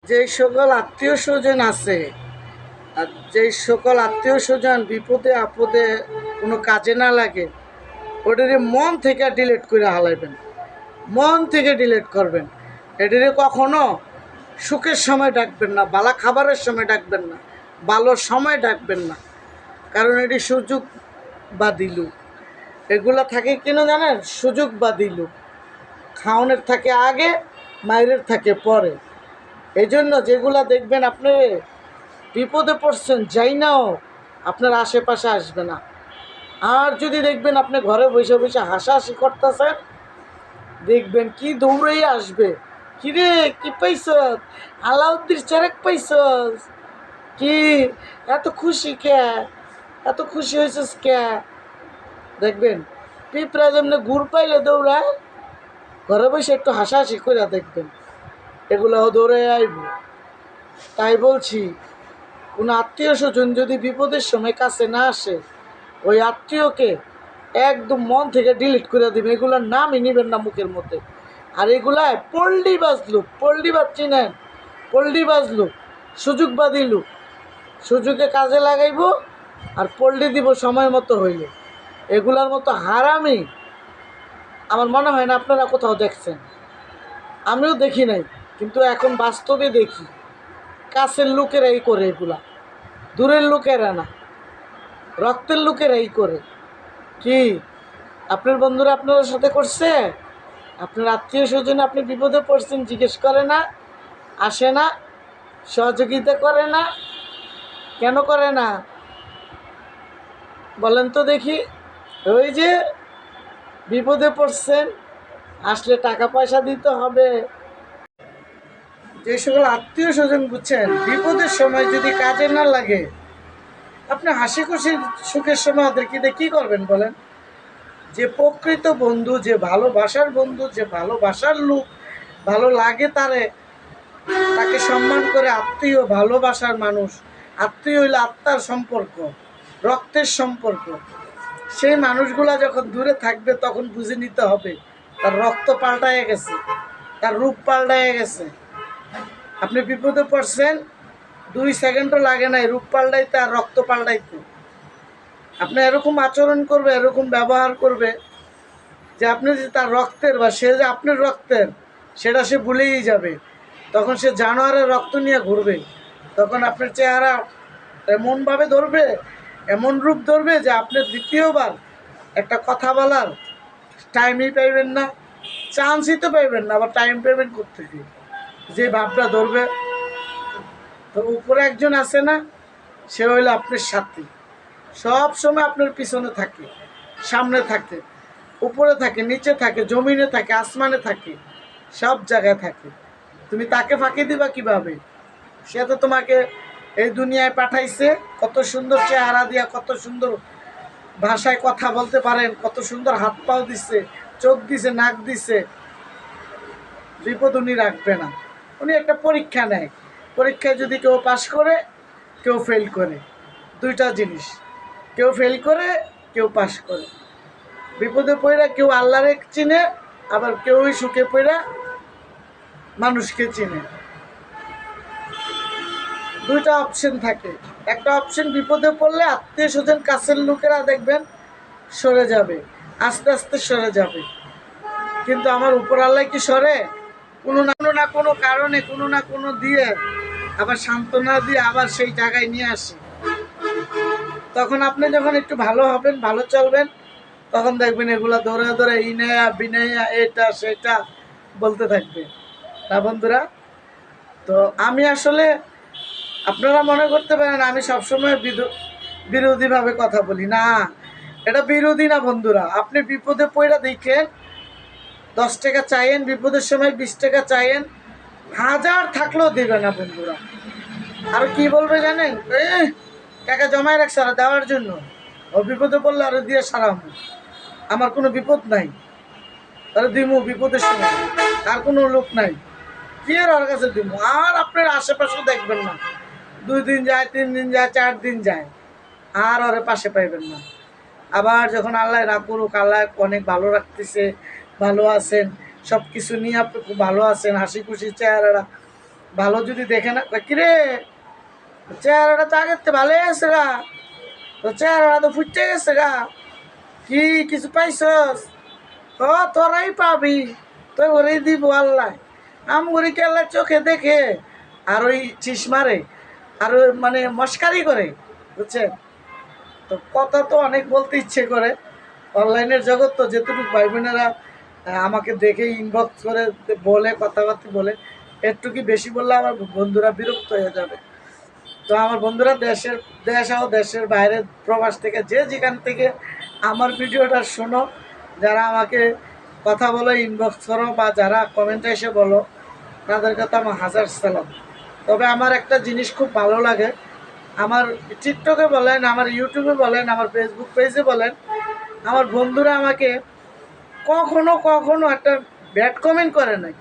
যে সকল আত্মীয় স্বজন আছে আর যে সকল আত্মীয় স্বজন বিপদে আপদে কোনো কাজে না লাগে ওটারে মন থেকে ডিলিট করে হালাইবেন, মন থেকে ডিলিট করবেন। এটারে কখনো সুখের সময় ডাকবেন না, বালা খাবারের সময় ডাকবেন না, ভালো সময় ডাকবেন না, কারণ এটি সুযোগ বা দিলু। এগুলা থাকে কেন জানেন? সুযোগ বা দিলু। খাওয়ানোর থাকে আগে, মায়ের থাকে পরে। এই জন্য যেগুলা দেখবেন আপনি বিপদে পড়ছেন যাই নাও আপনার আশেপাশে আসবে না। আর যদি দেখবেন আপনি ঘরে বসে বসে হাসাহাসি করতেছেন, দেখবেন কি দৌড়েই আসবে, কিরে কি পাইছ, আলাউদ্দিন চেরেক পাইছ, কি এত খুশি কে, এত খুশি হয়েছিস কে। দেখবেন পিঁপড়া যেমনি গুড় পাইলে দৌড়ায়, ঘরে বসে একটু হাসাহাসি করে দেখবেন এগুলো দৌড়ে আইব। তাই বলছি, কোনো আত্মীয় স্বজন যদি বিপদের সময় কাছে না আসে, ওই আত্মীয়কে একদম মন থেকে ডিলিট করে দিবেন। এগুলোর নামই নেবেন না মুখের মধ্যে। আর এগুলায় পল্লি বাজলুক, পল্লি বাজ চিনেন? পল্লি বাজলুক, সুযোগ বাদিলুক, সুযোগে কাজে লাগাইব আর পল্লি দিব সময় মতো হইলে। এগুলার মতো হারামি আমার মনে হয় না আপনারা কোথাও দেখছেন। আমিও দেখি নাই, কিন্তু এখন বাস্তবে দেখি কাছের লোকেরাই করে এগুলা, দূরের লোকেরা না, রক্তের লোকেরাই করে। কি আপনার বন্ধুরা আপনার সাথে করছে? আপনার আত্মীয় স্বজন আপনি বিপদে পড়ছেন জিজ্ঞেস করে না, আসে না, সহযোগিতা করে না? কেন করে না বলেন তো দেখি? ওই যে বিপদে পড়ছেন, আসলে টাকা পয়সা দিতে হবে। যে সকল আত্মীয় স্বজন বুঝছেন বিপদের সময় যদি কাজে না লাগে, আপনি হাসি খুশি সুখের সময় ওদেরকে দিয়ে কী করবেন বলেন? যে প্রকৃত বন্ধু, যে ভালোবাসার বন্ধু, যে ভালোবাসার লোক, ভালো লাগে তারে, তাকে সম্মান করে আত্মীয়, ভালোবাসার মানুষ। আত্মীয় হইলে আত্মার সম্পর্ক, রক্তের সম্পর্ক। সেই মানুষগুলা যখন দূরে থাকবে তখন বুঝে নিতে হবে তার রক্ত পাল্টায় গেছে, তার রূপ পাল্টায় গেছে। আপনি বিপদে পড়ছেন, 2 সেকেন্ডও লাগে নাই রূপ পাল্টাইতে আর রক্ত পাল্টাইতে। আপনি এরকম আচরণ করবে, এরকম ব্যবহার করবে যে আপনি যে তার রক্তের বা সে যে আপনার রক্তের সেটা সে ভুলেই যাবে। তখন সে জানোয়ারের রক্ত নিয়ে ঘুরবে। তখন আপনার চেহারা এমনভাবে ধরবে, এমন রূপ ধরবে যে আপনি দ্বিতীয়বার একটা কথা বলার টাইমই পাইবেন না, চান্সই তো পাইবেন না, আবার টাইম পেমেন্ট করতে গিয়ে যে ভাবটা ধরবে। তো উপরে একজন আছে না, সে হইলো আপনার সাথী, সব সময় আপনার পিছনে থাকে, সামনে থাকে, উপরে থাকে, নিচে থাকে, জমিনে থাকে, আসমানে থাকে, সব জায়গায় থাকে। তুমি তাকে ফাঁকি দিবা কিভাবে? সে তো তোমাকে এই দুনিয়ায় পাঠাইছে, কত সুন্দর চেহারা দিয়া, কত সুন্দর ভাষায় কথা বলতে পারেন, কত সুন্দর হাত পাও দিচ্ছে, চোখ দিছে, নাক দিছে। বিপদ উনি রাখবে না। উনি একটা পরীক্ষা নেয়, পরীক্ষায় যদি কেউ পাশ করে, কেউ ফেল করে, দুইটা জিনিস, কেউ ফেল করে, কেউ পাশ করে। বিপদে পড়া কেউ আল্লাহরে চিনে, আবার কেউই সুখে পড়া মানুষকে চিনে। দুইটা অপশন থাকে। একটা অপশন, বিপদে পড়লে আত্মীয় স্বজন কাছের লোকেরা দেখবেন সরে যাবে, আস্তে আস্তে সরে যাবে। কিন্তু আমার উপর আল্লাহ কি সরে? কোনো না কোনো কারণে, কোনো না কোনো দিয়ে আবার সান্ত্বনা দিয়ে আবার সেই জায়গায় নিয়ে আসে। তখন আপনি যখন একটু ভালো হবেন, ভালো চলবেন, তখন দেখবেন এগুলা ধরে ধরে ইনায়া বিনায়া এটা সেটা বলতে থাকবে না বন্ধুরা। তো আমি আসলে, আপনারা মনে করতে পারেন আমি সবসময় বিরোধীভাবে কথা বলি, না, এটা বিরোধী না বন্ধুরা। আপনি বিপদে পড়া দেখেন, 10 টাকা চাইেন, বিপদের সময় 20 টাকা চাইেন, 1000 থাকলেও দেবে না বন্ধুরা। আর কি বলবে জানেন? টাকা জমায় রাখছে আর দেওয়ার জন্য, ও বিপদে পড়লে আরো দিয়ে সারামু, আমার কোনো বিপদ নাই, আর দিমু বিপদের সময়, আর কোনো লোক নাই, কি আর ওর কাছে দিমু। আর আপনার আশেপাশে দেখবেন না, 2 দিন যায়, 3 দিন যায়, 4 দিন যায়, আর ওরে পাশে পাইবেন না। আবার যখন আল্লাহ না করুক, আল্লাহ অনেক ভালো রাখতেছে, ভালো আছেন, সব কিছু নিয়ে আপনি খুব ভালো আছেন, হাসি খুশি চেহারা, ভালো যদি দেখে না, কয় কিরে চেহারাটা তো আগের থেকে ভালোই আছে গা, তো চেহারাটা তো ফুটে গেছে গা, কি কিছু পাইছস? ও তোরাই পাবি, তো ওরেই দিব আল্লাহ। আমগুড়ি কেল্লা চোখে দেখে আর ওই চিস মারে আর ওই মানে মস্কারি করে, বুঝছেন? তো কথা তো অনেক বলতে ইচ্ছে করে, অনলাইনের জগৎ তো যেটুকু ভাই বোনেরা আমাকে দেখে ইনবক্স করে বলে, কথাবার্তা বলে, একটু কি বেশি বললে আমার বন্ধুরা বিরক্ত হয়ে যাবে। তো আমার বন্ধুরা দেশ ও দেশের বাইরে প্রবাস থেকে যে যেখান থেকে আমার ভিডিওটা শোনো, যারা আমাকে কথা বলো, ইনবক্স করো বা যারা কমেন্টে এসে বলো, তাদেরকে তো আমার হাজার সালাম। তবে আমার একটা জিনিস খুব ভালো লাগে, আমার টিকটকে বলেন, আমার ইউটিউবে বলেন, আমার ফেসবুক পেজে বলেন, আমার বন্ধুরা আমাকে কখনো কখনো একটা ব্যাড কমেন্ট করে নাই।